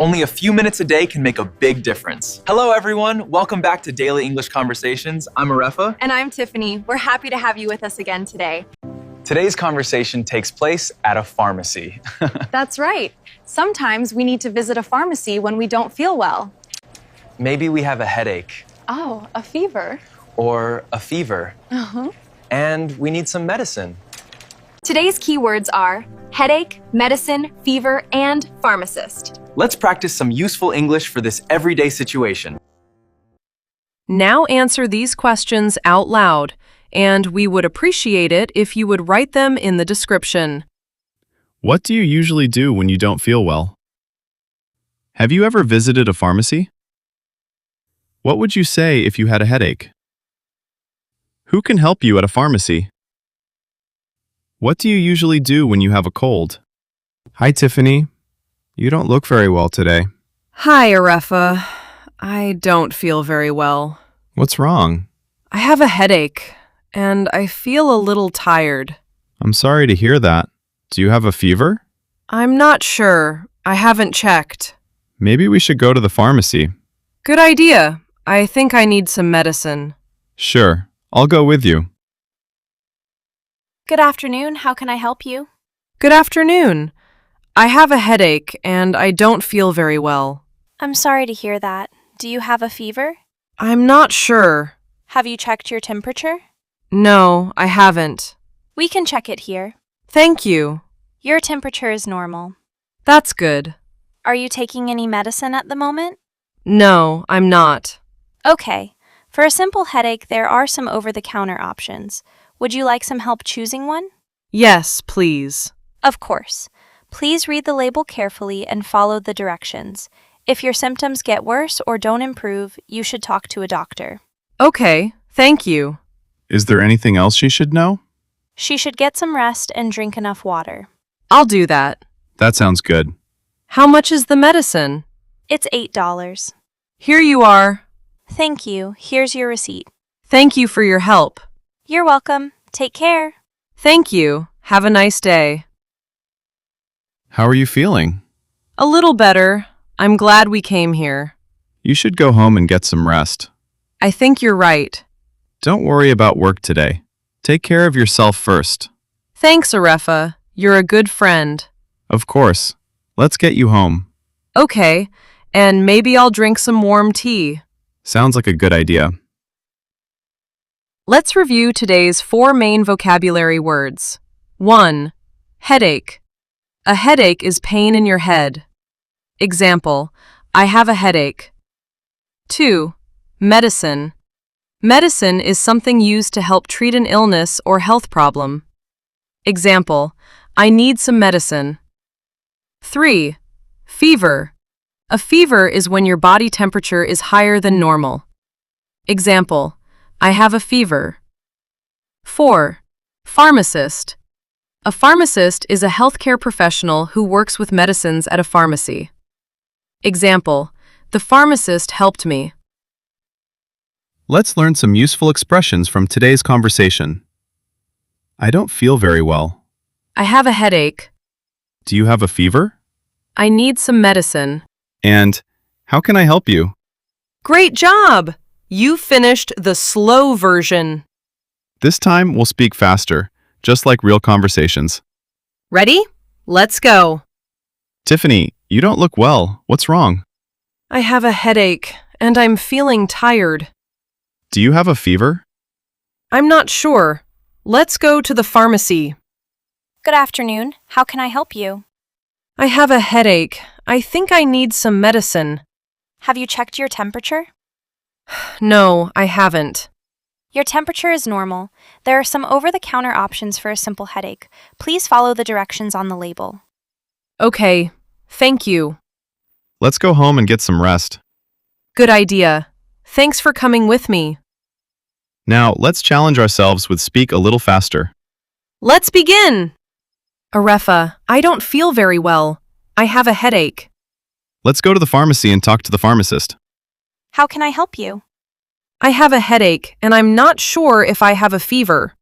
Only a few minutes a day can make a big difference. Hello, everyone. Welcome back to Daily English Conversations. I'm Arrefa. And I'm Tiffany. We're happy to have you with us again today. Today's conversation takes place at a pharmacy. That's right. Sometimes we need to visit a pharmacy when we don't feel well. Maybe we have a headache. Oh, a fever. Or a fever. Uh-huh. And we need some medicine. Today's keywords are headache, medicine, fever, and pharmacist. Let's practice some useful English for this everyday situation. Now answer these questions out loud, and we would appreciate it if you would write them in the description. What do you usually do when you don't feel well? Have you ever visited a pharmacy? What would you say if you had a headache? Who can help you at a pharmacy? What do you usually do when you have a cold? Hi, Tiffany. You don't look very well today. Hi, Arrefa. I don't feel very well. What's wrong? I have a headache, and I feel a little tired. I'm sorry to hear that. Do you have a fever? I'm not sure. I haven't checked. Maybe we should go to the pharmacy. Good idea. I think I need some medicine. Sure, I'll go with you. Good afternoon. How can I help you? Good afternoon. I have a headache, and I don't feel very well. I'm sorry to hear that. Do you have a fever? I'm not sure. Have you checked your temperature? No, I haven't. We can check it here. Thank you. Your temperature is normal. That's good. Are you taking any medicine at the moment? No, I'm not. Okay. For a simple headache, there are some over-the-counter options. Would you like some help choosing one? Yes, please. Of course. Please read the label carefully and follow the directions. If your symptoms get worse or don't improve, you should talk to a doctor. Okay, thank you. Is there anything else she should know? She should get some rest and drink enough water. I'll do that. That sounds good. How much is the medicine? It's $8. Here you are. Thank you. Here's your receipt. Thank you for your help. You're welcome. Take care. Thank you. Have a nice day. How are you feeling? A little better. I'm glad we came here. You should go home and get some rest. I think you're right. Don't worry about work today. Take care of yourself first. Thanks, Arrefa. You're a good friend. Of course. Let's get you home. Okay, and maybe I'll drink some warm tea. Sounds like a good idea. Let's review today's 4 main vocabulary words. 1. Headache. A headache is pain in your head. Example, I have a headache. 2. Medicine. Medicine is something used to help treat an illness or health problem. Example, I need some medicine. 3. Fever. A fever is when your body temperature is higher than normal. Example, I have a fever. 4. Pharmacist. A pharmacist is a healthcare professional who works with medicines at a pharmacy. Example, the pharmacist helped me. Let's learn some useful expressions from today's conversation. I don't feel very well. I have a headache. Do you have a fever? I need some medicine. And how can I help you? Great job! You finished the slow version. This time we'll speak faster, just like real conversations. Ready? Let's go. Tiffany, you don't look well. What's wrong? I have a headache, and I'm feeling tired. Do you have a fever? I'm not sure. Let's go to the pharmacy. Good afternoon. How can I help you? I have a headache. I think I need some medicine. Have you checked your temperature? No, I haven't. Your temperature is normal. There are some over-the-counter options for a simple headache. Please follow the directions on the label. Okay, thank you. Let's go home and get some rest. Good idea. Thanks for coming with me. Now, let's challenge ourselves with speak a little faster. Let's begin! Arrefa, I don't feel very well. I have a headache. Let's go to the pharmacy and talk to the pharmacist. How can I help you? I have a headache, and I'm not sure if I have a fever.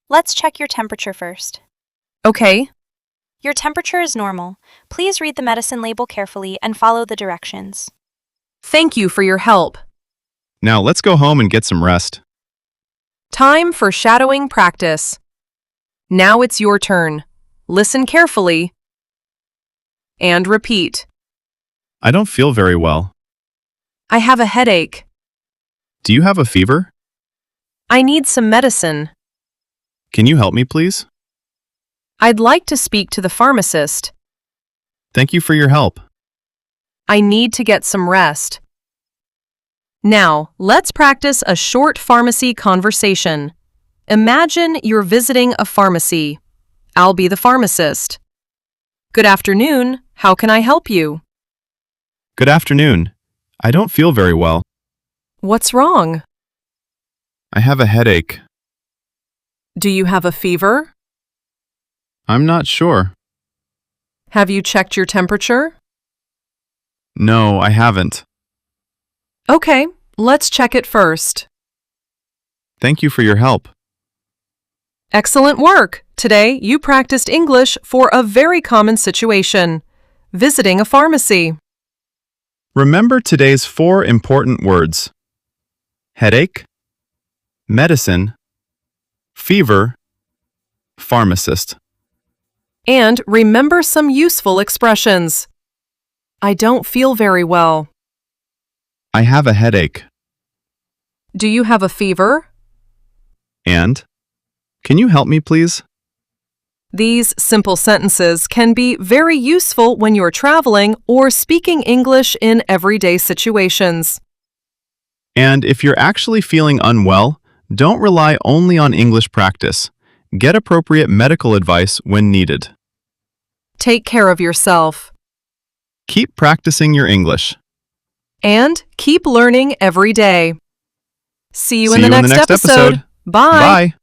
Let's check your temperature first. Okay. Your temperature is normal. Please read the medicine label carefully and follow the directions. Thank you for your help. Now let's go home and get some rest. Time for shadowing practice. Now it's your turn. Listen carefully and repeat. I don't feel very well. I have a headache. Do you have a fever? I need some medicine. Can you help me, please? I'd like to speak to the pharmacist. Thank you for your help. I need to get some rest. Now, let's practice a short pharmacy conversation. Imagine you're visiting a pharmacy. I'll be the pharmacist. Good afternoon. How can I help you? Good afternoon. I don't feel very well. What's wrong? I have a headache. Do you have a fever? I'm not sure. Have you checked your temperature? No, I haven't. Okay, let's check it first. Thank you for your help. Excellent work! Today, you practiced English for a very common situation, visiting a pharmacy. Remember today's 4 important words: headache, medicine, fever, pharmacist. And remember some useful expressions. I don't feel very well. I have a headache. Do you have a fever? And, can you help me, please? These simple sentences can be very useful when you're traveling or speaking English in everyday situations. And if you're actually feeling unwell, don't rely only on English practice. Get appropriate medical advice when needed. Take care of yourself. Keep practicing your English. And keep learning every day. See you in the next episode. Bye. Bye.